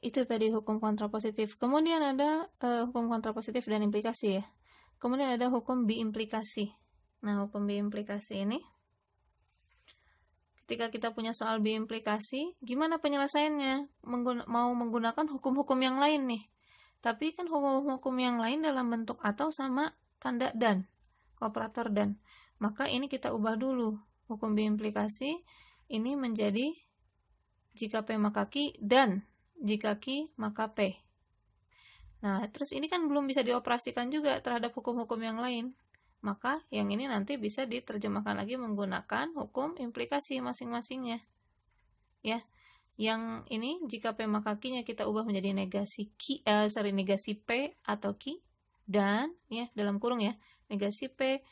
Itu tadi hukum kontrapositif. Kemudian ada hukum kontrapositif dan implikasi ya. Kemudian ada hukum biimplikasi. Nah, hukum biimplikasi ini ketika kita punya soal biimplikasi, gimana penyelesaiannya? Mau menggunakan hukum-hukum yang lain nih. Tapi kan hukum-hukum yang lain dalam bentuk atau sama tanda dan, operator dan. Maka ini kita ubah dulu. Hukum biimplikasi ini menjadi jika P maka Q dan jika Q maka P. Nah, terus ini kan belum bisa dioperasikan juga terhadap hukum-hukum yang lain. Maka yang ini nanti bisa diterjemahkan lagi menggunakan hukum implikasi masing-masingnya. Ya. Yang ini jika P maka Q-nya kita ubah menjadi negasi negasi P atau Q dan ya dalam kurung ya, negasi P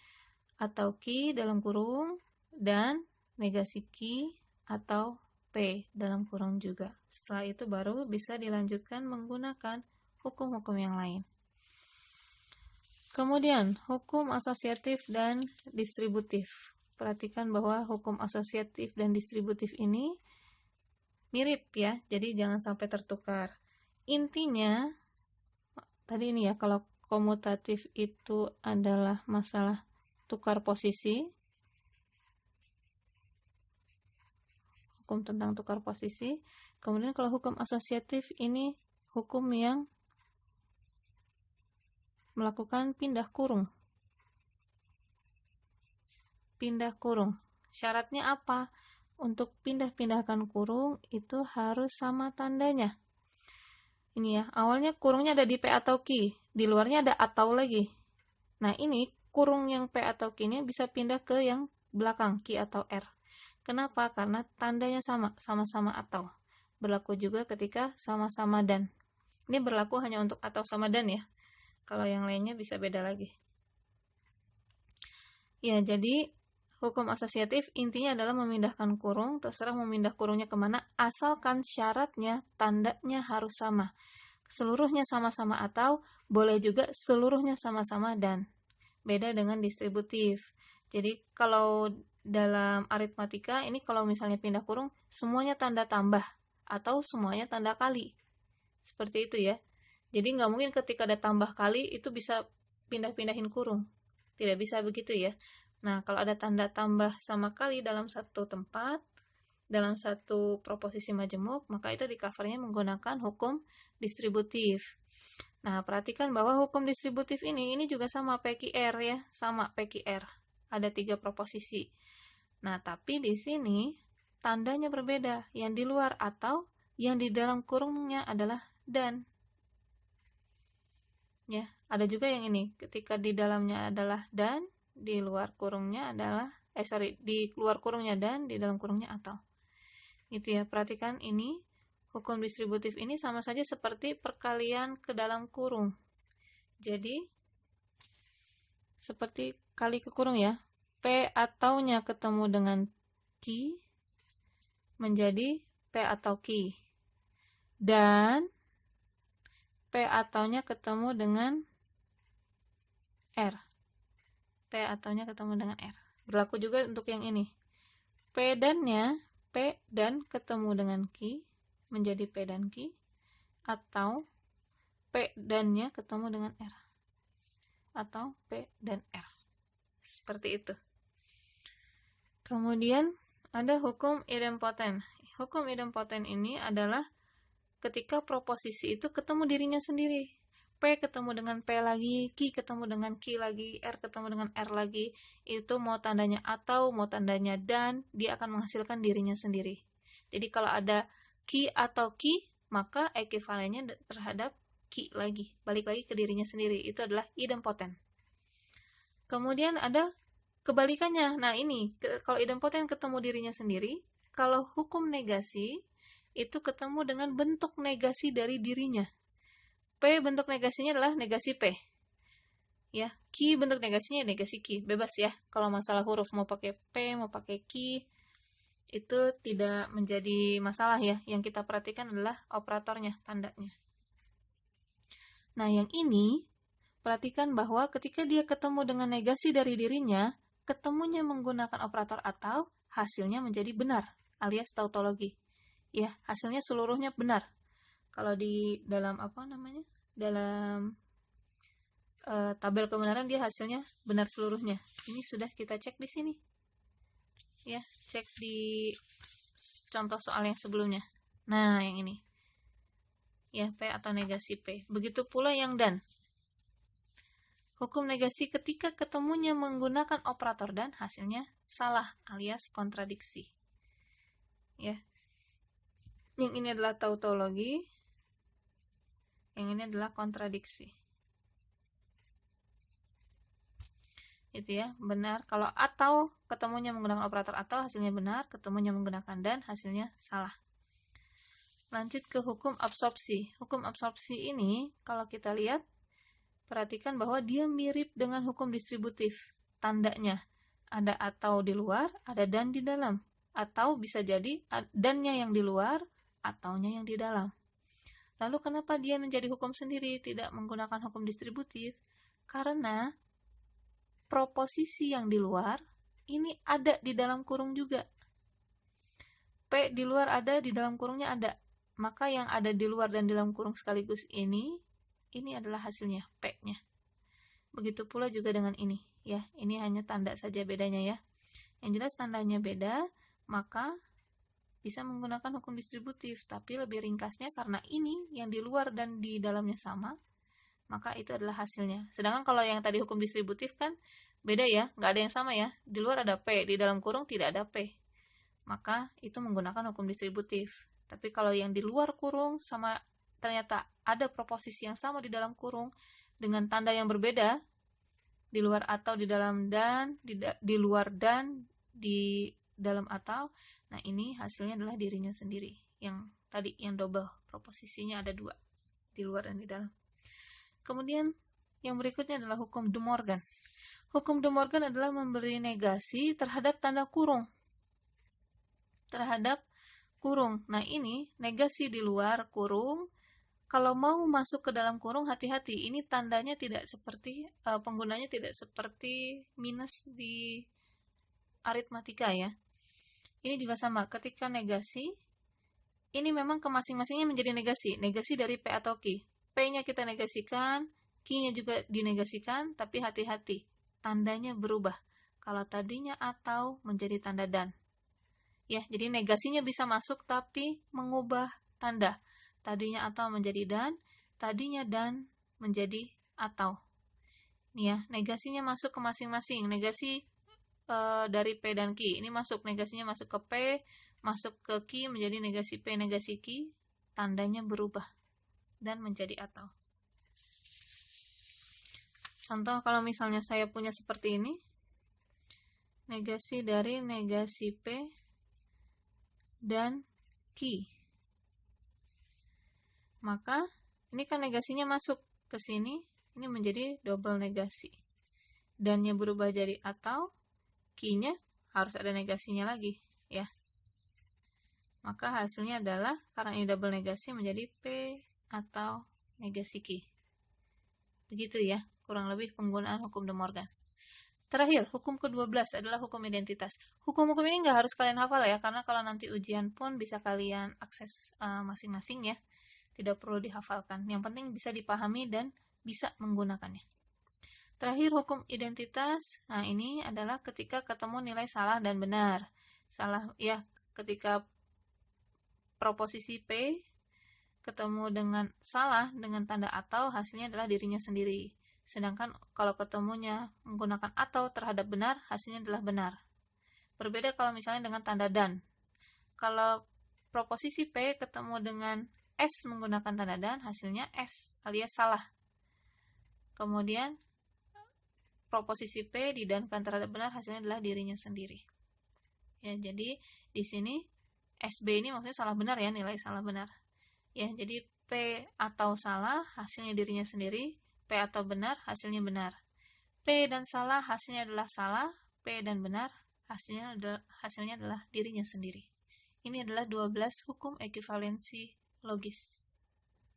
atau Q dalam kurung dan negasi Q atau P dalam kurung juga. Setelah itu baru bisa dilanjutkan menggunakan hukum-hukum yang lain. Kemudian, hukum asosiatif dan distributif. Perhatikan bahwa hukum asosiatif dan distributif ini mirip ya, jadi jangan sampai tertukar. Intinya, tadi ini ya, kalau komutatif itu adalah masalah tukar posisi, hukum tentang tukar posisi. Kemudian kalau hukum asosiatif ini hukum yang melakukan pindah kurung. Pindah kurung. Syaratnya apa? Untuk pindah-pindahkan kurung itu harus sama tandanya. Ini ya, awalnya kurungnya ada di P atau Q, di luarnya ada atau lagi. Nah, ini kurung yang P atau Q ini bisa pindah ke yang belakang, Q atau R. Kenapa? Karena tandanya sama, sama-sama atau. Berlaku juga ketika sama-sama dan. Ini berlaku hanya untuk atau sama dan ya. Kalau yang lainnya bisa beda lagi. Ya, jadi hukum asosiatif intinya adalah memindahkan kurung, terserah memindah kurungnya kemana, asalkan syaratnya, tandanya harus sama. Seluruhnya sama-sama atau, boleh juga seluruhnya sama-sama dan. Beda dengan distributif. Jadi kalau dalam aritmatika, ini kalau misalnya pindah kurung, semuanya tanda tambah, atau semuanya tanda kali. Seperti itu ya. Jadi nggak mungkin ketika ada tambah kali itu bisa pindah-pindahin kurung. Tidak bisa begitu ya. Nah, kalau ada tanda tambah sama kali dalam satu tempat, dalam satu proposisi majemuk, maka itu di covernya menggunakan hukum distributif. Nah, perhatikan bahwa hukum distributif ini juga sama PQR ya, sama PQR. Ada 3 proposisi. Nah, tapi di sini tandanya berbeda. Yang di luar atau yang di dalam kurungnya adalah dan. Ya, ada juga yang ini, ketika di dalamnya adalah dan, di luar kurungnya adalah di luar kurungnya dan, di dalam kurungnya atau. Itu ya, perhatikan ini hukum distributif ini sama saja seperti perkalian ke dalam kurung. Jadi seperti kali ke kurung ya. P ataunya ketemu dengan Q menjadi P atau Q. Dan P ataunya ketemu dengan R. P ataunya ketemu dengan R. Berlaku juga untuk yang ini. P dan ketemu dengan Q menjadi P dan Q, atau P dannya ketemu dengan R, atau P dan R. Seperti itu. Kemudian ada hukum idempoten. Hukum idempoten ini adalah ketika proposisi itu ketemu dirinya sendiri. P ketemu dengan P lagi, Q ketemu dengan Q lagi, R ketemu dengan R lagi. Itu mau tandanya atau, mau tandanya dan, dia akan menghasilkan dirinya sendiri. Jadi kalau ada Q atau Q, maka ekuivalennya terhadap Q lagi. Balik lagi ke dirinya sendiri. Itu adalah idempoten. Kemudian ada kebalikannya. Nah ini, kalau idempoten ketemu dirinya sendiri, kalau hukum negasi, itu ketemu dengan bentuk negasi dari dirinya. P bentuk negasinya adalah negasi P. Ya, Q bentuk negasinya negasi Q. Bebas ya. Kalau masalah huruf mau pakai P, mau pakai Q, itu tidak menjadi masalah ya. Yang kita perhatikan adalah operatornya, tandanya. Nah, yang ini perhatikan bahwa ketika dia ketemu dengan negasi dari dirinya, ketemunya menggunakan operator atau, hasilnya menjadi benar, alias tautologi. Ya, hasilnya seluruhnya benar. Kalau di dalam dalam tabel kebenaran dia hasilnya benar seluruhnya. Ini sudah kita cek di sini. Ya, cek di contoh soal yang sebelumnya. Nah, yang ini. Ya, P atau negasi P. Begitu pula yang dan. Hukum negasi ketika ketemunya menggunakan operator dan hasilnya salah alias kontradiksi. Ya. Yang ini adalah tautologi. Yang ini adalah kontradiksi. Itu ya, benar. Kalau atau ketemunya menggunakan operator atau hasilnya benar, ketemunya menggunakan dan hasilnya salah. Lanjut ke hukum absorpsi. Hukum absorpsi ini kalau kita lihat, perhatikan bahwa dia mirip dengan hukum distributif. Tandanya ada atau di luar, ada dan di dalam. Atau bisa jadi dannya yang di luar, ataunya yang di dalam. Lalu kenapa dia menjadi hukum sendiri, tidak menggunakan hukum distributif? Karena proposisi yang di luar ini ada di dalam kurung juga. P di luar ada, di dalam kurungnya ada. Maka yang ada di luar dan di dalam kurung sekaligus ini adalah hasilnya, P-nya. Begitu pula juga dengan ini, ya. Ini hanya tanda saja bedanya ya. Yang jelas tandanya beda, maka bisa menggunakan hukum distributif, tapi lebih ringkasnya karena ini yang di luar dan di dalamnya sama, maka itu adalah hasilnya. Sedangkan kalau yang tadi hukum distributif kan beda ya, nggak ada yang sama ya. Di luar ada P, di dalam kurung tidak ada P. Maka itu menggunakan hukum distributif. Tapi kalau yang di luar kurung sama ternyata ada proposisi yang sama di dalam kurung dengan tanda yang berbeda, di luar atau di dalam dan, di luar dan, di dalam atau, nah ini hasilnya adalah dirinya sendiri. Yang tadi yang double, proposisinya ada dua, di luar dan di dalam. Kemudian yang berikutnya adalah hukum De Morgan. Hukum De Morgan adalah memberi negasi terhadap tanda kurung. Terhadap kurung. Nah ini negasi di luar kurung. Kalau mau masuk ke dalam kurung, hati-hati. Ini tandanya tidak seperti, penggunanya tidak seperti minus di aritmatika ya. Ini juga sama. Ketika negasi, ini memang ke masing-masingnya menjadi negasi. Negasi dari P atau Q. P-nya kita negasikan, Q-nya juga dinegasikan, tapi hati-hati, tandanya berubah. Kalau tadinya atau menjadi tanda dan. Ya, jadi negasinya bisa masuk tapi mengubah tanda. Tadinya atau menjadi dan, tadinya dan menjadi atau. Nih ya, negasinya masuk ke masing-masing. Negasi dari P dan Q. Ini masuk, negasinya masuk ke P, masuk ke Q menjadi negasi P, negasi Q, tandanya berubah dan menjadi atau. Contoh kalau misalnya saya punya seperti ini, negasi dari negasi P dan Q, maka ini kan negasinya masuk ke sini, ini menjadi double negasi. Dannya berubah jadi atau, Q-nya harus ada negasinya lagi, ya. Maka hasilnya adalah, karena ini double negasi, menjadi P atau negasi Q. Begitu ya, kurang lebih penggunaan hukum De Morgan. Terakhir, hukum ke-12 adalah hukum identitas. Hukum-hukum ini nggak harus kalian hafal ya, karena kalau nanti ujian pun bisa kalian akses masing-masing ya. Tidak perlu dihafalkan. Yang penting bisa dipahami dan bisa menggunakannya. Terakhir, hukum identitas. Nah, ini adalah ketika ketemu nilai salah dan benar. Salah ya, ketika proposisi P ketemu dengan salah dengan tanda atau, hasilnya adalah dirinya sendiri. Sedangkan kalau ketemunya menggunakan atau terhadap benar, hasilnya adalah benar. Berbeda kalau misalnya dengan tanda dan. Kalau proposisi P ketemu dengan S menggunakan tanda dan, hasilnya S alias salah. Kemudian proposisi P didankan terhadap benar, hasilnya adalah dirinya sendiri. Ya, jadi di sini SB ini maksudnya salah benar ya, nilai salah benar. Ya, jadi P atau salah, hasilnya dirinya sendiri. P atau benar, hasilnya benar. P dan salah, hasilnya adalah salah. P dan benar, hasilnya adalah dirinya sendiri. Ini adalah 12 hukum ekuivalensi logis.